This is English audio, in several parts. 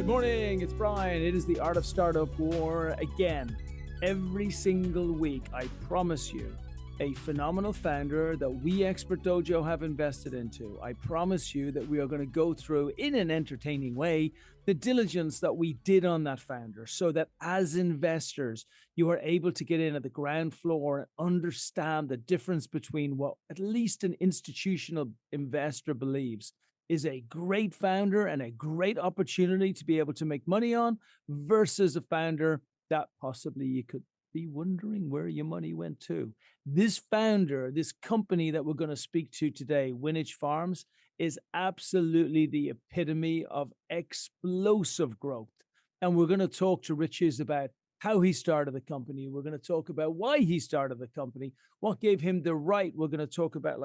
Good morning, it's Brian. It is the Art of Startup War again. Every single week, I promise you, a phenomenal founder that we Expert Dojo have invested into. I promise you that we are going to go through, in an entertaining way, the diligence that we did on that founder so that as investors, you are able to get in at the ground floor and understand the difference between what at least an institutional investor believes is a great founder and a great opportunity to be able to make money on versus a founder that possibly you could be wondering where your money went to. This founder, this company that we're going to speak to today, Winich Farms, is absolutely the epitome of explosive growth. And we're going to talk to Riches about how he started the company. We're going to talk about why he started the company, what gave him the right. We're going to talk about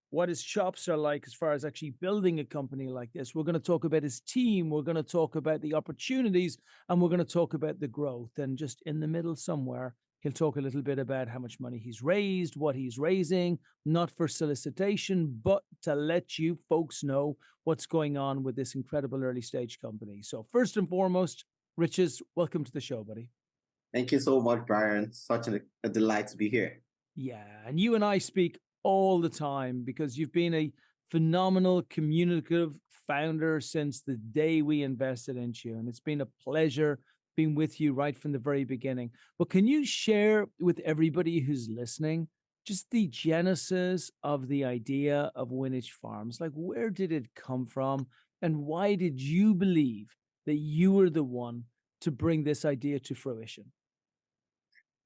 what his chops are like as far as actually building a company like this. We're going to talk about his team. We're going to talk about the opportunities, and we're going to talk about the growth. And just in the middle somewhere, he'll talk a little bit about how much money he's raised, what he's raising, not for solicitation, but to let you folks know what's going on with this incredible early stage company. So first and foremost, Riches, welcome to the show, buddy. Thank you so much, Brian. Such a delight to be here. Yeah, and you and I speak all the time because you've been a phenomenal communicative founder since the day we invested into you. And it's been a pleasure being with you right from the very beginning. But can you share with everybody who's listening just the genesis of the idea of Winich Farms? Like, where did it come from? And why did you believe that you were the one to bring this idea to fruition?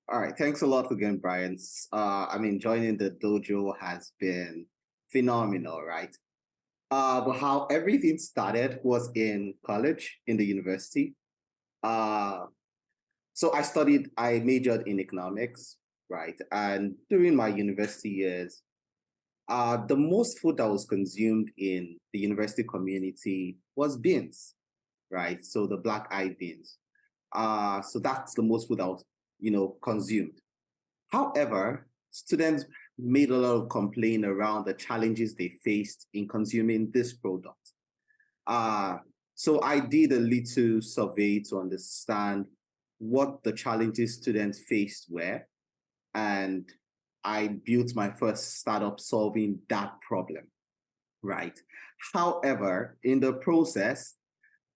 All right. Thanks a lot again, Brian. Joining the dojo has been phenomenal, right? But how everything started was in college, in the university. So I majored in economics, right? And during my university years, the most food that was consumed in the university community was beans, right? So the black-eyed beans. So that's the most food that was consumed. However, students made a lot of complaint around the challenges they faced in consuming this product. So I did a little survey to understand what the challenges students faced were, and I built my first startup solving that problem, right? However, in the process,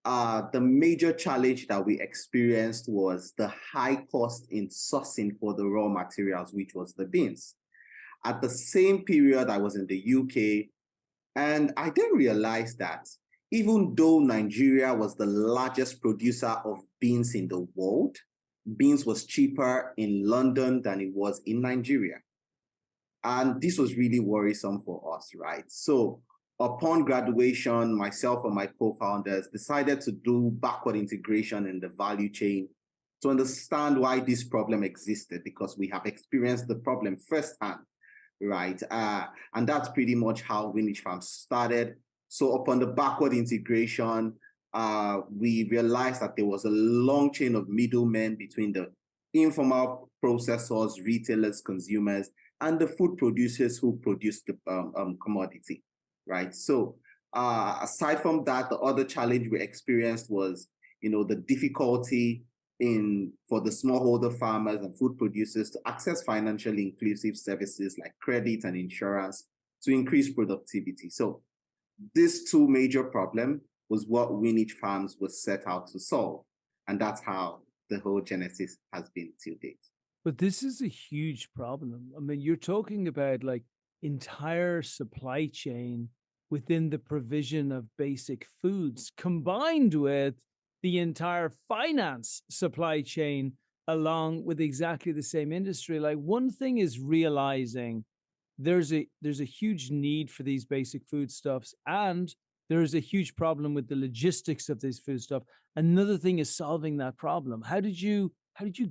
the major challenge that we experienced was the high cost in sourcing for the raw materials, which was the beans. At the same period, I was in the UK, and I then realized that even though Nigeria was the largest producer of beans in the world, beans was cheaper in London than it was in Nigeria. And this was really worrisome for us, right? So upon graduation, myself and my co-founders decided to do backward integration in the value chain to understand why this problem existed, because we have experienced the problem firsthand, right? And that's pretty much how Winich Farms started. So upon the backward integration, we realized that there was a long chain of middlemen between the informal processors, retailers, consumers, and the food producers who produce the commodity. Right. So aside from that, the other challenge we experienced was, the difficulty for the smallholder farmers and food producers to access financially inclusive services like credit and insurance to increase productivity. So these two major problems was what Winich Farms was set out to solve. And that's how the whole genesis has been till date. But this is a huge problem. I mean, you're talking about entire supply chain within the provision of basic foods combined with the entire finance supply chain along with exactly the same industry. Like, one thing is realizing there's a huge need for these basic foodstuffs, and there is a huge problem with the logistics of this foodstuff. Another thing is solving that problem. How did you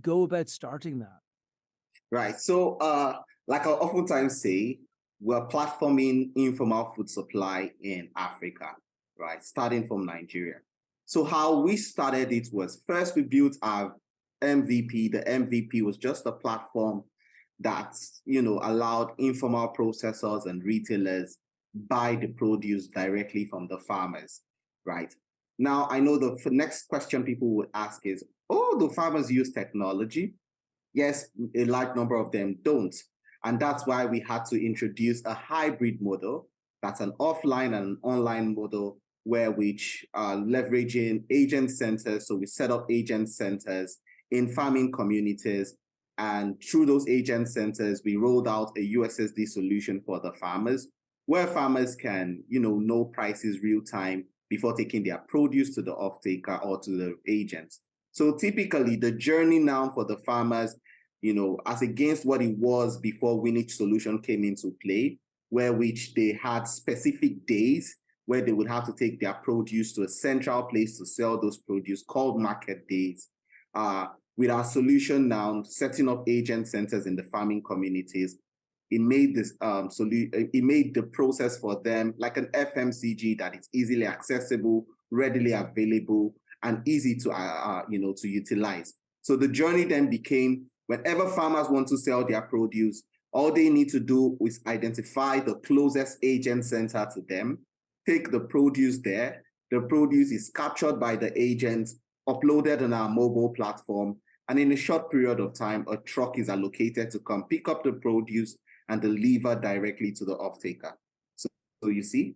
go about starting that? Right. So like I oftentimes say, we're platforming informal food supply in Africa, right? Starting from Nigeria. So how we started it was, first we built our MVP. The MVP was just a platform that, allowed informal processors and retailers buy the produce directly from the farmers, right? Now, I know the next question people would ask is, oh, do farmers use technology? Yes, a large number of them don't. And that's why we had to introduce a hybrid model. That's an offline and an online model where which leveraging agent centers. So we set up agent centers in farming communities. And through those agent centers, we rolled out a USSD solution for the farmers where farmers can, know prices real time before taking their produce to the off-taker or to the agents. So typically the journey now for the farmers, as against what it was before Winich solution came into play, where which they had specific days where they would have to take their produce to a central place to sell those produce called market days. With our solution now, setting up agent centers in the farming communities, it made this it made the process for them like an FMCG that is easily accessible, readily available, and easy to to utilize. So the journey then became whenever farmers want to sell their produce, all they need to do is identify the closest agent center to them, take the produce there. The produce is captured by the agent, uploaded on our mobile platform, and in a short period of time, a truck is allocated to come pick up the produce and deliver directly to the off-taker. So you see,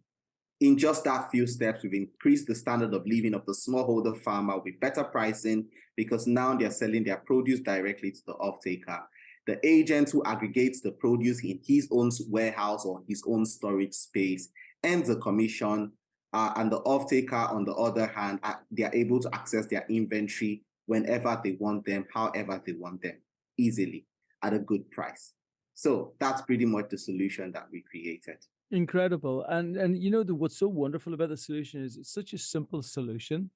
in just that few steps, we've increased the standard of living of the smallholder farmer with better pricing because now they're selling their produce directly to the off-taker. The agent who aggregates the produce in his own warehouse or his own storage space earns a commission, and the off-taker, on the other hand, they are able to access their inventory whenever they want them, however they want them, easily at a good price. So that's pretty much the solution that we created. Incredible. And what's so wonderful about the solution is it's such a simple solution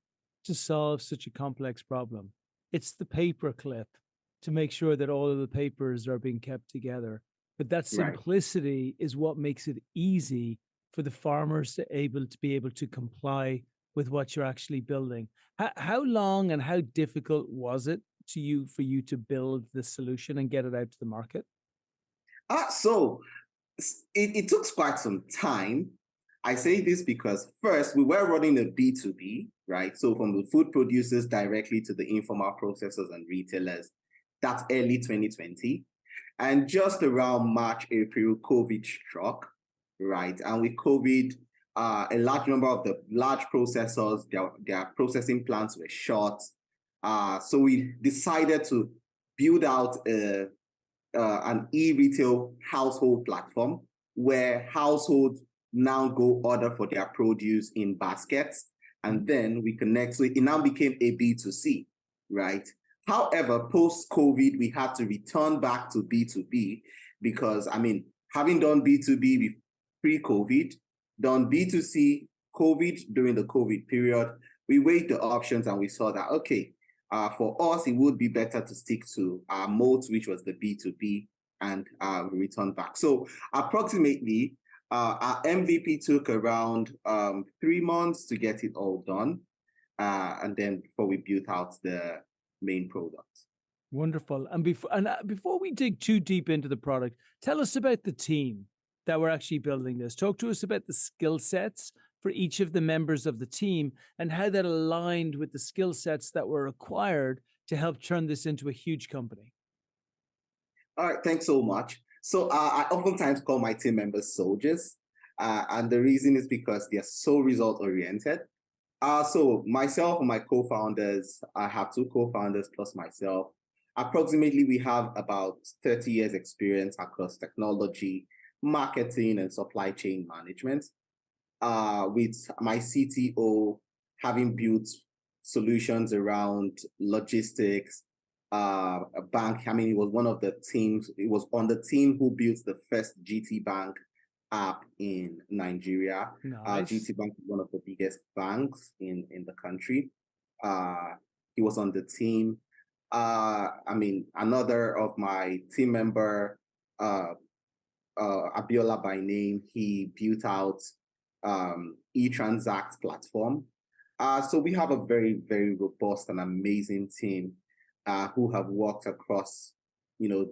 to solve such a complex problem. It's the paper clip to make sure that all of the papers are being kept together. But that Right. simplicity is what makes it easy for the farmers to be able to comply with what you're actually building. How long and how difficult was it for you to build the solution and get it out to the market? So it took quite some time. I say this because first we were running a B2B, right? So from the food producers directly to the informal processors and retailers. That's early 2020. And just around March, April, COVID struck, right? And with COVID, a large number of the large processors, their processing plants were short. So we decided to build out an e-retail household platform where households now go order for their produce in baskets, and then we connect. So it now became a B2C, right? However, post-COVID, we had to return back to B2B because, having done B2B pre-COVID, done B2C, COVID during the COVID period, we weighed the options and we saw that, okay, for us, it would be better to stick to our modes, which was the B2B, and return back. So approximately, our MVP took around 3 months to get it all done. And then before we built out the main product. Wonderful. And before we dig too deep into the product, tell us about the team that we're actually building this. Talk to us about the skill sets for each of the members of the team and how that aligned with the skill sets that were required to help turn this into a huge company. All right, thanks so much. So I oftentimes call my team members soldiers, and the reason is because they're so result oriented. So myself and my co-founders, I have 2 co-founders plus myself. Approximately, we have about 30 years experience across technology, marketing, and supply chain management. With my CTO having built solutions around logistics, a bank. He was one of the teams. It was on the team who built the first GT Bank app in Nigeria. Nice. GT Bank is one of the biggest banks in the country. He was on the team. Another of my team member, Abiola by name, he built out e-transact platform. So we have a very, very robust and amazing team who have worked across,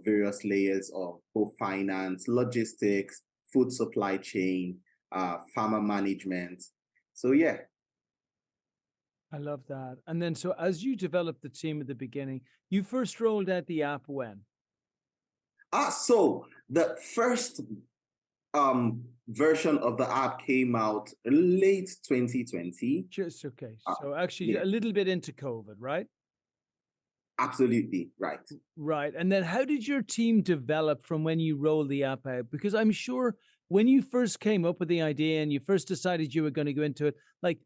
various layers of both finance, logistics, food supply chain, farmer management. So yeah. I love that. And then, so as you developed the team at the beginning, you first rolled out the app when? So the first version of the app came out late 2020. Just okay. Uh, So actually, yeah, a little bit into COVID, right? absolutely right. Right. And then how did your team develop from when you rolled the app out? Because I'm sure when you first came up with the idea and you first decided you were going to go into it, like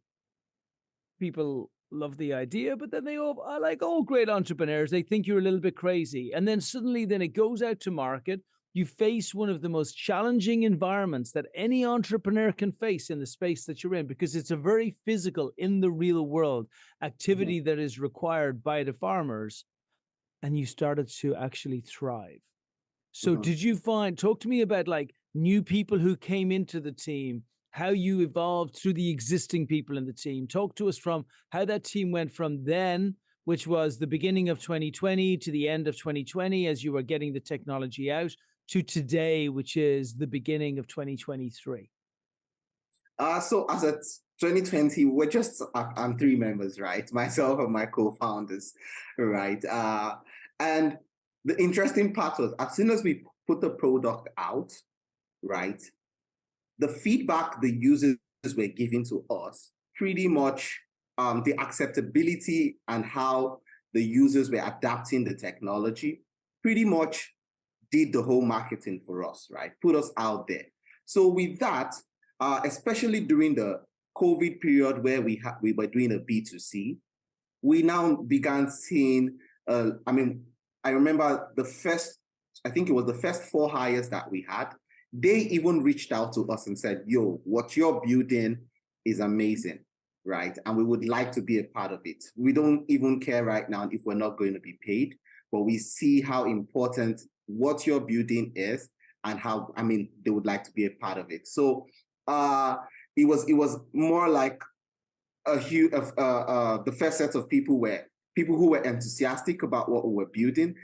people love the idea, but then they all are like all great entrepreneurs. They think you're a little bit crazy. And then suddenly then it goes out to market. You face one of the most challenging environments that any entrepreneur can face in the space that you're in, because it's a very physical, in the real world Mhm, activity that is required by the farmers. And you started to actually thrive. So mhm. did you find, talk to me about like new people who came into the team, how you evolved through the existing people in the team. Talk to us from how that team went from then, which was the beginning of 2020 to the end of 2020 as you were getting the technology out, to today, which is the beginning of 2023. So as at 2020, we're just I'm three members, right? Myself and my co-founders, right? And the interesting part was as soon as we put the product out, right, the feedback the users were giving to us pretty much the acceptability and how the users were adapting the technology pretty much did the whole marketing for us, right? Put us out there. So with that, especially during the COVID period where we were doing a B2C, we now began seeing, I mean, I remember the first, I think it was the first four hires that we had. They even reached out to us and said, yo, what you're building is amazing, right? And we would like to be a part of it. We don't even care right now if we're not going to be paid, but we see how important what you're building is and how, I mean, they would like to be a part of it. So it was more like the first set of people were people who were enthusiastic about what we were building,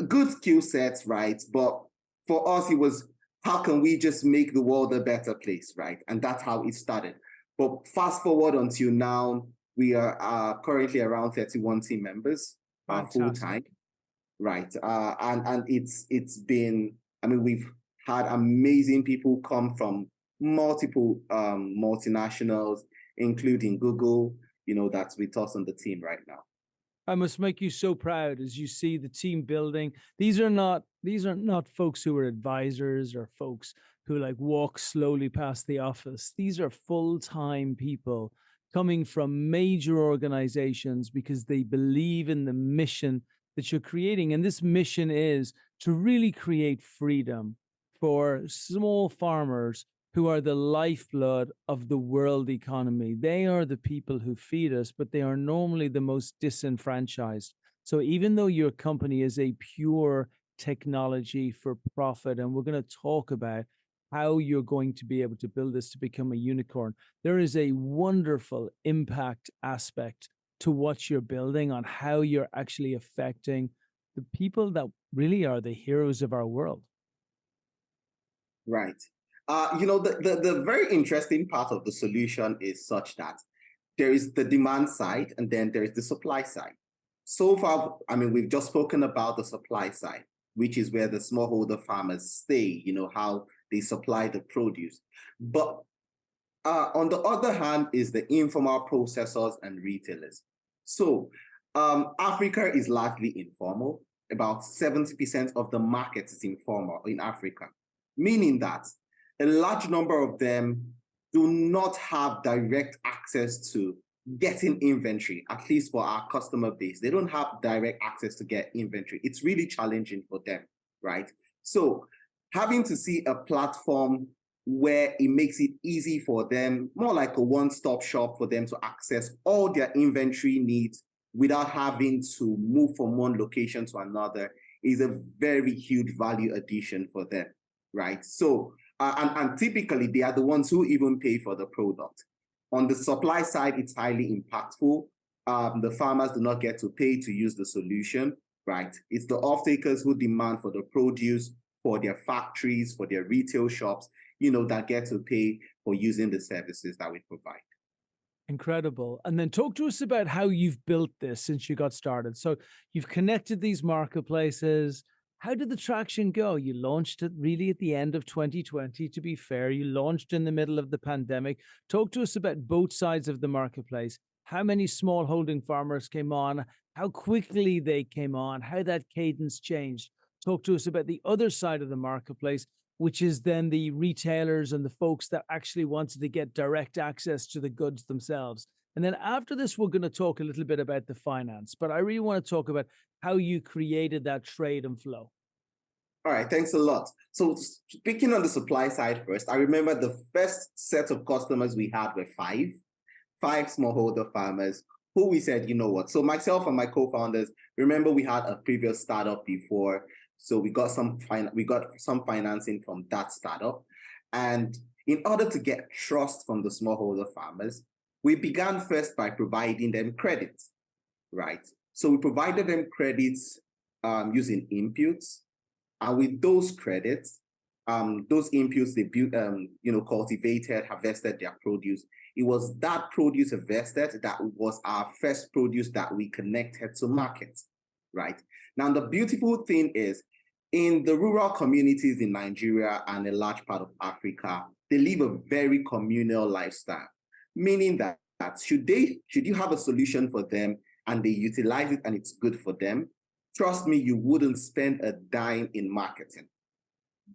good skill sets, right? But for us, it was how can we just make the world a better place, right? And that's how it started. But fast forward until now, we are currently around 31 team members, full Fantastic. time, right? And it's been, I mean, we've had amazing people come from multiple multinationals, including Google, that's with us on the team right now. I must make you so proud as you see the team building. These are not folks who are advisors or folks who like walk slowly past the office. These are full-time people coming from major organizations because they believe in the mission that you're creating. And this mission is to really create freedom for small farmers who are the lifeblood of the world economy. They are the people who feed us, but they are normally the most disenfranchised. So even though your company is a pure technology for profit, and we're going to talk about how you're going to be able to build this to become a unicorn, there is a wonderful impact aspect to what you're building on how you're actually affecting the people that really are the heroes of our world. Right. The very interesting part of the solution is such that there is the demand side and then there is the supply side. So far, I mean, we've just spoken about the supply side, which is where the smallholder farmers stay, how they supply the produce. But on the other hand is the informal processors and retailers. So Africa is largely informal. About 70% of the market is informal in Africa, meaning that a large number of them do not have direct access to getting inventory, at least for our customer base. They don't have direct access to get inventory. It's really challenging for them, right? So having to see a platform where it makes it easy for them, more like a one-stop shop for them to access all their inventory needs without having to move from one location to another is a very huge value addition for them, right? So, and typically they are the ones who even pay for the product. On the supply side, it's highly impactful. The farmers do not get to pay to use the solution, right? It's the off-takers who demand for the produce, for their factories, for their retail shops, that get to pay for using the services that we provide. Incredible. And then talk to us about how you've built this since you got started. So you've connected these marketplaces. How did the traction go? You launched it really at the end of 2020, to be fair. You launched in the middle of the pandemic. Talk to us about both sides of the marketplace. How many small holding farmers came on? How quickly they came on? How that cadence changed? Talk to us about the other side of the marketplace, which is then the retailers and the folks that actually wanted to get direct access to the goods themselves. And then after this, we're going to talk a little bit about the finance, but I really want to talk about how you created that trade and flow. All right, thanks a lot. So speaking on the supply side first, I remember the first set of customers we had were five smallholder farmers who we said, you know what? So myself and my co-founders, remember we had a previous startup before, so we got some financing from that startup, and in order to get trust from the smallholder farmers, we began first by providing them credits, right? So we provided them credits using inputs, and with those credits, those inputs they built, cultivated, harvested their produce. It was that produce harvested that was our first produce that we connected to market, right? Now, the beautiful thing is, in the rural communities in Nigeria and a large part of Africa, they live a very communal lifestyle, meaning that should you have a solution for them and they utilize it and it's good for them, trust me, you wouldn't spend a dime in marketing.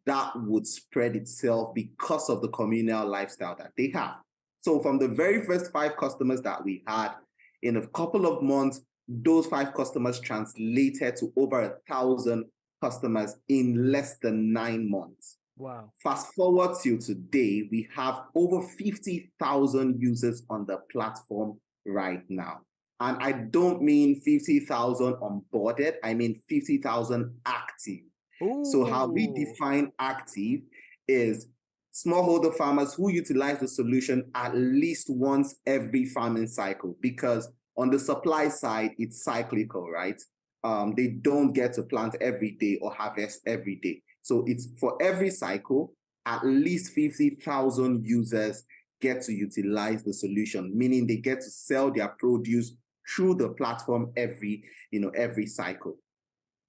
That would spread itself because of the communal lifestyle that they have. So from the very first 5 customers that we had, in a couple of months, those 5 customers translated to over 1,000 customers in less than 9 months. Wow. Fast forward till today, we have over 50,000 users on the platform right now. And I don't mean 50,000 onboarded, I mean 50,000 active. Ooh. So how we define active is smallholder farmers who utilize the solution at least once every farming cycle, because on the supply side, it's cyclical, right? They don't get to plant every day or harvest every day. So it's for every cycle, at least 50,000 users get to utilize the solution, meaning they get to sell their produce through the platform every cycle.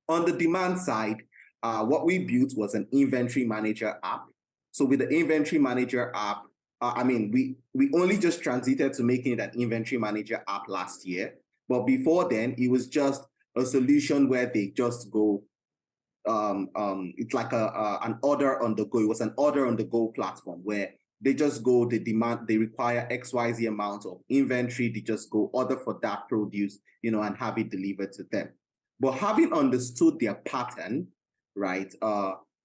On the demand side, what we built was an inventory manager app. So with the inventory manager app, we only just transited to making it an inventory manager app last year. But before then, it was just a solution where they just go, it's like an order on the go. It was an order on the go platform where they just go, they require XYZ amount of inventory, they just go order for that produce, and have it delivered to them. But having understood their pattern, right,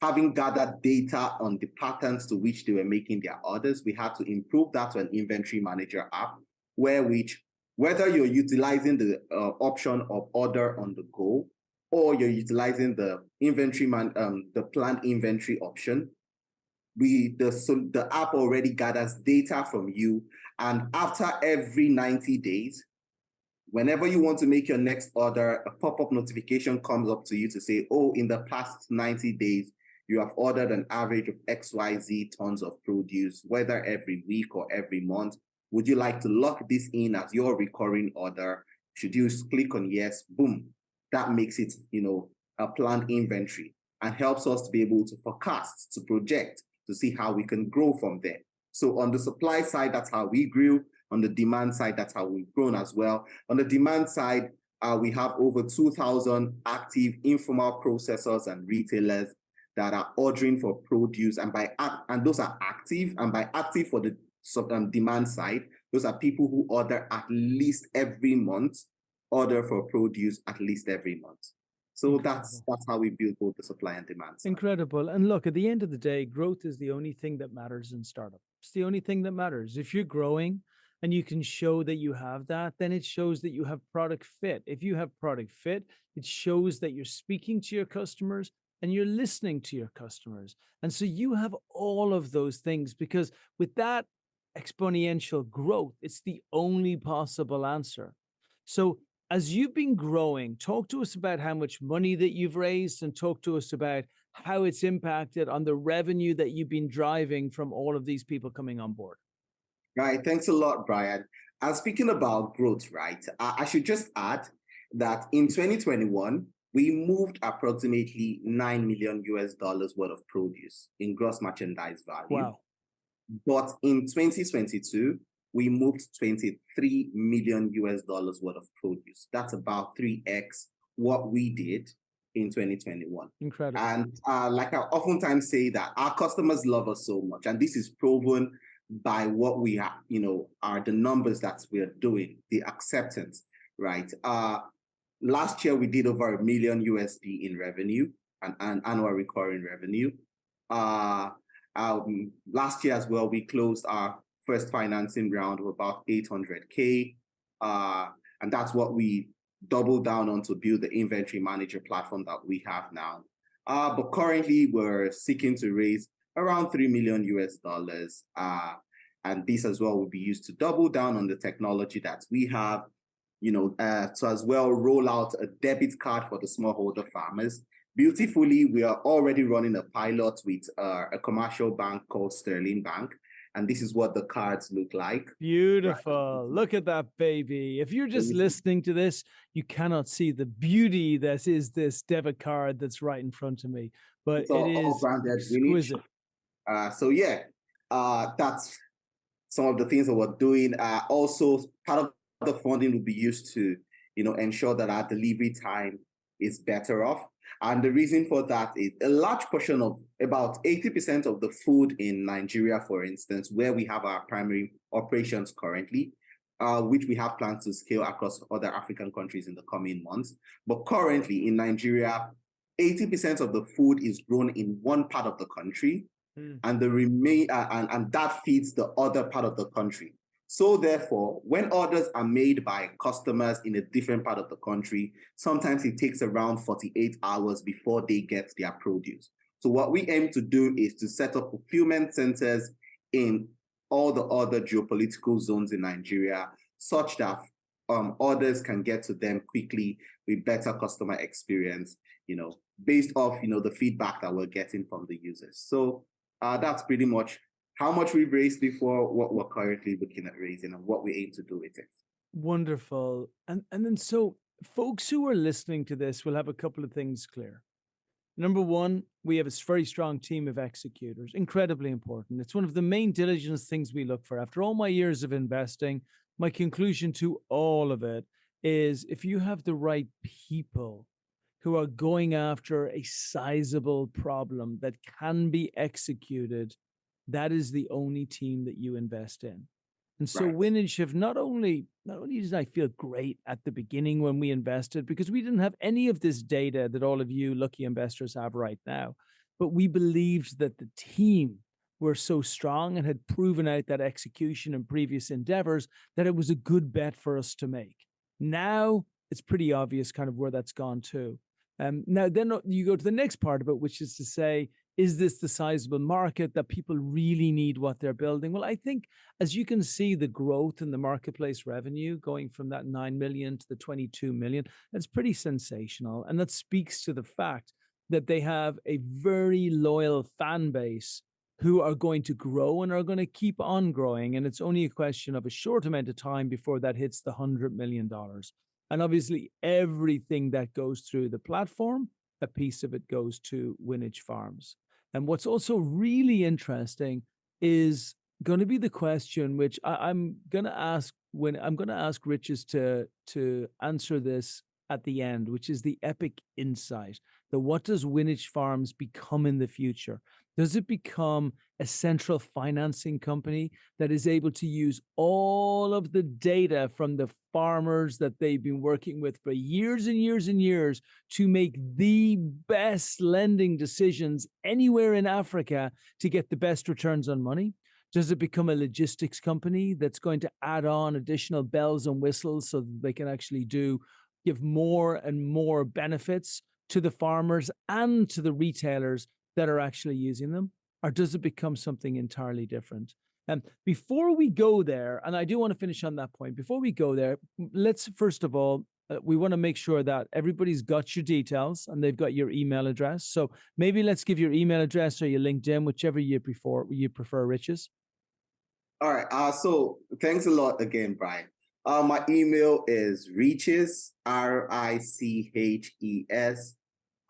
having gathered data on the patterns to which they were making their orders, we had to improve that to an inventory manager app, whether you're utilizing the option of order on the go, or you're utilizing the the planned inventory option, the app already gathers data from you, and after every 90 days, whenever you want to make your next order, a pop-up notification comes up to you to say, oh, in the past 90 days, you have ordered an average of XYZ tons of produce, whether every week or every month. Would you like to lock this in as your recurring order? Should you click on yes, boom, that makes it, a planned inventory and helps us to be able to forecast, to project, to see how we can grow from there. So on the supply side, that's how we grew. On the demand side, that's how we've grown as well. On the demand side, we have over 2,000 active informal processors and retailers that are ordering for produce, and those are active. And by active for the demand side, those are people who order at least every month, order for produce at least every month. So that's how we build both the supply and demand side. Incredible. And look, at the end of the day, growth is the only thing that matters in startup. It's the only thing that matters. If you're growing and you can show that you have that, then it shows that you have product fit. If you have product fit, it shows that you're speaking to your customers and you're listening to your customers. And so you have all of those things, because with that exponential growth, it's the only possible answer. So as you've been growing, talk to us about how much money that you've raised, and talk to us about how it's impacted on the revenue that you've been driving from all of these people coming on board. Right. Thanks a lot, Brian. And speaking about growth, right? I should just add that in 2021, we moved approximately 9 million US dollars worth of produce in gross merchandise value. Wow. But in 2022, we moved 23 million US dollars worth of produce. That's about 3x what we did in 2021. Incredible. And like I oftentimes say that our customers love us so much, and this is proven by what we have, are the numbers that we're doing, the acceptance, right? Last year we did over a million USD in revenue and annual recurring revenue. Last year as well, we closed our first financing round of about 800K. And that's what we doubled down on to build the inventory manager platform that we have now. But currently we're seeking to raise around 3 million US dollars. And this as well will be used to double down on the technology that we have, to as well roll out a debit card for the smallholder farmers. Beautifully, we are already running a pilot with a commercial bank called Sterling Bank. And this is what the cards look like. Beautiful. Right? Look at that baby. If you're just listening to this, you cannot see the beauty that is this debit card that's right in front of me. But it is exquisite. So yeah, that's some of the things that we're doing. Also, part of the funding will be used to, ensure that our delivery time is better off. And the reason for that is a large portion of about 80% of the food in Nigeria, for instance, where we have our primary operations currently, which we have plans to scale across other African countries in the coming months. But currently in Nigeria, 80% of the food is grown in one part of the country, and the and that feeds the other part of the country. So therefore, when orders are made by customers in a different part of the country, sometimes it takes around 48 hours before they get their produce. So what we aim to do is to set up fulfillment centers in all the other geopolitical zones in Nigeria, such that orders can get to them quickly with better customer experience, based off, the feedback that we're getting from the users. So that's pretty much how much we've raised before, what we're currently looking at raising, and what we aim to do with it. Wonderful. And then so folks who are listening to this will have a couple of things clear. Number one, we have a very strong team of executors, incredibly important. It's one of the main diligence things we look for. After all my years of investing, my conclusion to all of it is if you have the right people who are going after a sizable problem that can be executed, that is the only team that you invest in. And so Winich have not only did I feel great at the beginning when we invested, because we didn't have any of this data that all of you lucky investors have right now, but we believed that the team were so strong and had proven out that execution in previous endeavors that it was a good bet for us to make. Now it's pretty obvious kind of where that's gone to. Now, then you go to the next part of it, which is to say, is this the sizable market that people really need what they're building? Well, I think, as you can see, the growth in the marketplace revenue going from that 9 million to the 22 million, that's pretty sensational. And that speaks to the fact that they have a very loyal fan base who are going to grow and are going to keep on growing. And it's only a question of a short amount of time before that hits the $100 million. And obviously, everything that goes through the platform, a piece of it goes to Winich Farms. And what's also really interesting is going to be the question, which I'm going to ask Riches to answer this at the end, which is the epic insight. What does Winich Farms become in the future? Does it become a central financing company that is able to use all of the data from the farmers that they've been working with for years and years and years to make the best lending decisions anywhere in Africa to get the best returns on money? Does it become a logistics company that's going to add on additional bells and whistles so that they can actually give more and more benefits to the farmers and to the retailers that are actually using them? Or does it become something entirely different? And before we go there, and I do want to finish on that point, before we go there, let's first of all, we want to make sure that everybody's got your details and they've got your email address. So maybe let's give your email address or your LinkedIn, whichever you prefer, Riches. All right. So thanks a lot again, Brian. My email is riches, riches,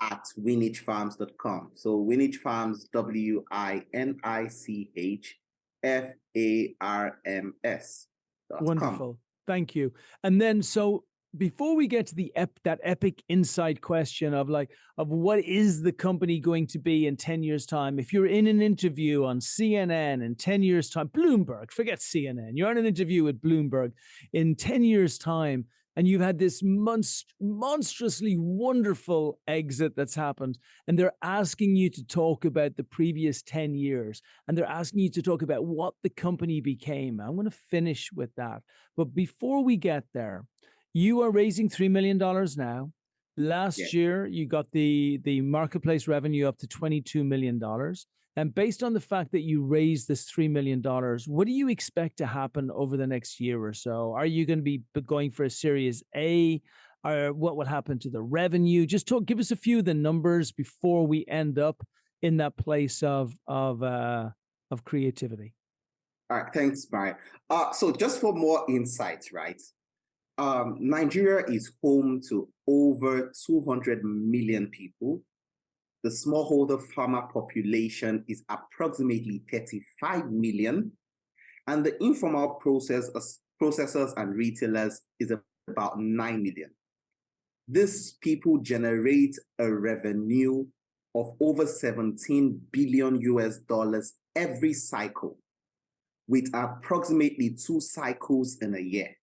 at winichfarms.com. So Winich Farms, winichfarms.com. Wonderful. Thank you. And then, so before we get to that epic insight question of what is the company going to be in 10 years time? If you're in an interview on CNN in 10 years time, Bloomberg, forget CNN, you're on an interview with Bloomberg in 10 years time, and you've had this monstrously wonderful exit that's happened, and they're asking you to talk about the previous 10 years, and they're asking you to talk about what the company became. I'm going to finish with that. But before we get there, you are raising $3 million now. Yeah. Last year, you got the marketplace revenue up to $22 million. And based on the fact that you raised this $3 million, what do you expect to happen over the next year or so? Are you going to be going for a Series A? Or what will happen to the revenue? Just give us a few of the numbers before we end up in that place of creativity. All right. Thanks, Brian. So just for more insights, right? Nigeria is home to over 200 million people. The smallholder farmer population is approximately 35 million, and the informal processors and retailers is about 9 million. These people generate a revenue of over 17 billion US dollars every cycle, with approximately 2 cycles in a year.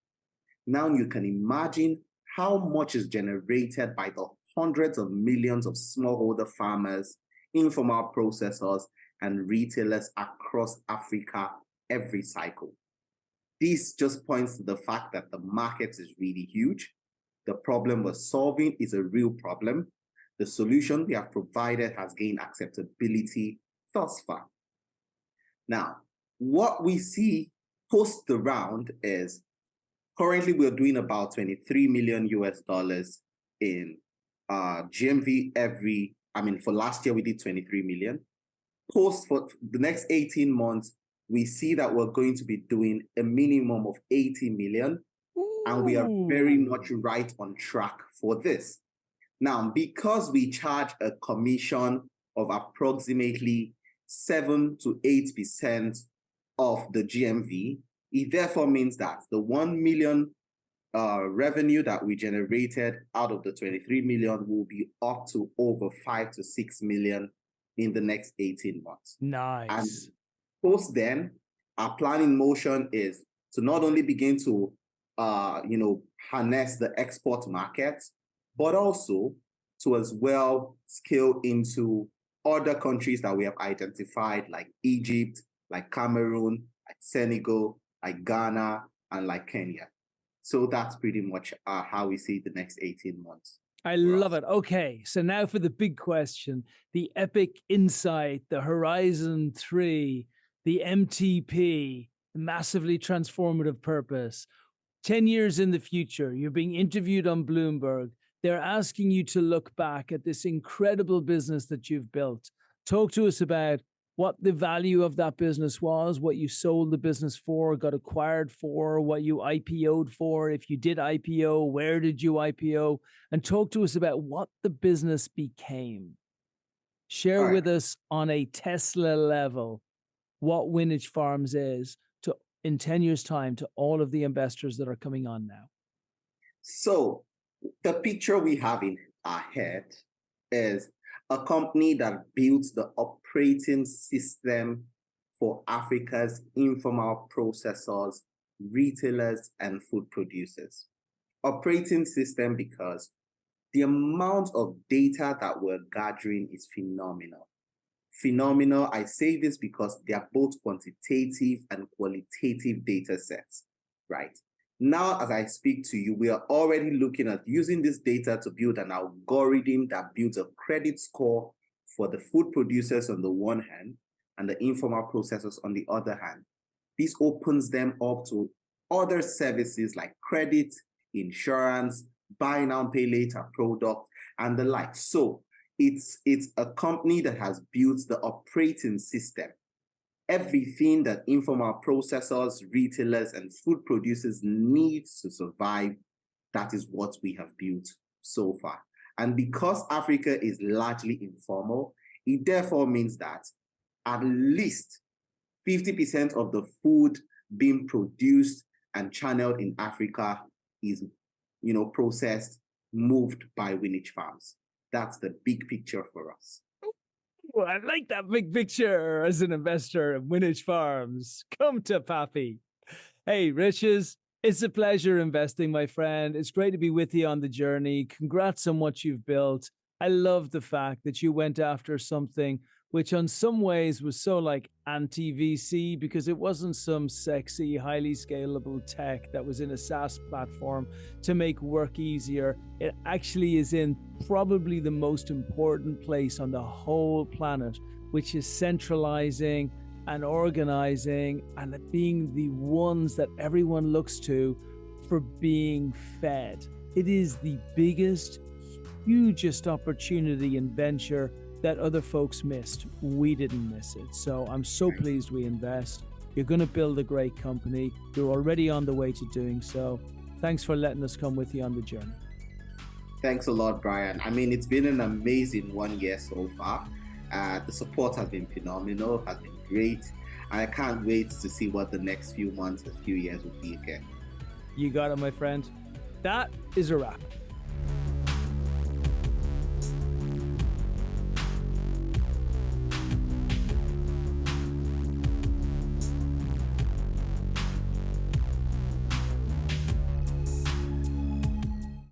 Now you can imagine how much is generated by the hundreds of millions of smallholder farmers, informal processors, and retailers across Africa every cycle. This just points to the fact that the market is really huge. The problem we're solving is a real problem. The solution we have provided has gained acceptability thus far. Now, what we see post the round is currently we're doing about 23 million US dollars in GMV for last year we did 23 million. Post for the next 18 months, we see that we're going to be doing a minimum of 80 million. Ooh. And we are very much right on track for this. Now, because we charge a commission of approximately 7 to 8% of the GMV, it therefore means that the 1 million revenue that we generated out of the 23 million will be up to over 5 to 6 million in the next 18 months. Nice. And post then, our plan in motion is to not only begin to harness the export market, but also to as well scale into other countries that we have identified, like Egypt, like Cameroon, like Senegal, like Ghana, and like Kenya. So that's pretty much how we see the next 18 months. I love it. Okay, so now for the big question, the epic insight, the Horizon 3, the MTP, the massively transformative purpose. 10 years in the future, you're being interviewed on Bloomberg. They're asking you to look back at this incredible business that you've built. Talk to us about what the value of that business was, what you sold the business for, got acquired for, what you IPO'd for. If you did IPO, where did you IPO? And talk to us about what the business became. Share with us on a Tesla level what Winich Farms is in 10 years' time to all of the investors that are coming on now. So the picture we have in our head is a company that builds the operating system for Africa's informal processors, retailers, and food producers. Operating system because the amount of data that we're gathering is phenomenal. Phenomenal, I say this because they are both quantitative and qualitative data sets, right? Now, as I speak to you, we are already looking at using this data to build an algorithm that builds a credit score for the food producers on the one hand and the informal processors on the other hand. This opens them up to other services like credit, insurance, buy now, pay later products, and the like. So it's a company that has built the operating system everything that informal processors, retailers, and food producers need to survive. That is what we have built so far. And because Africa is largely informal, it therefore means that at least 50% of the food being produced and channeled in Africa is, processed, moved by Winich Farms. That's the big picture for us. Well, I like that big picture as an investor in Winich Farms. Come to Pappy. Hey, Riches, it's a pleasure investing, my friend. It's great to be with you on the journey. Congrats on what you've built. I love the fact that you went after something which in some ways was so like anti-VC because it wasn't some sexy, highly scalable tech that was in a SaaS platform to make work easier. It actually is in probably the most important place on the whole planet, which is centralizing and organizing and being the ones that everyone looks to for being fed. It is the biggest, hugest opportunity and venture that other folks missed. We didn't miss it. So I'm so pleased we invest. You're going to build a great company. You're already on the way to doing so. Thanks for letting us come with you on the journey. Thanks a lot, Brian. I mean, it's been an amazing 1 year so far. The support has been phenomenal, has been great. And I can't wait to see what the next few months and few years will be again. You got it, my friend. That is a wrap.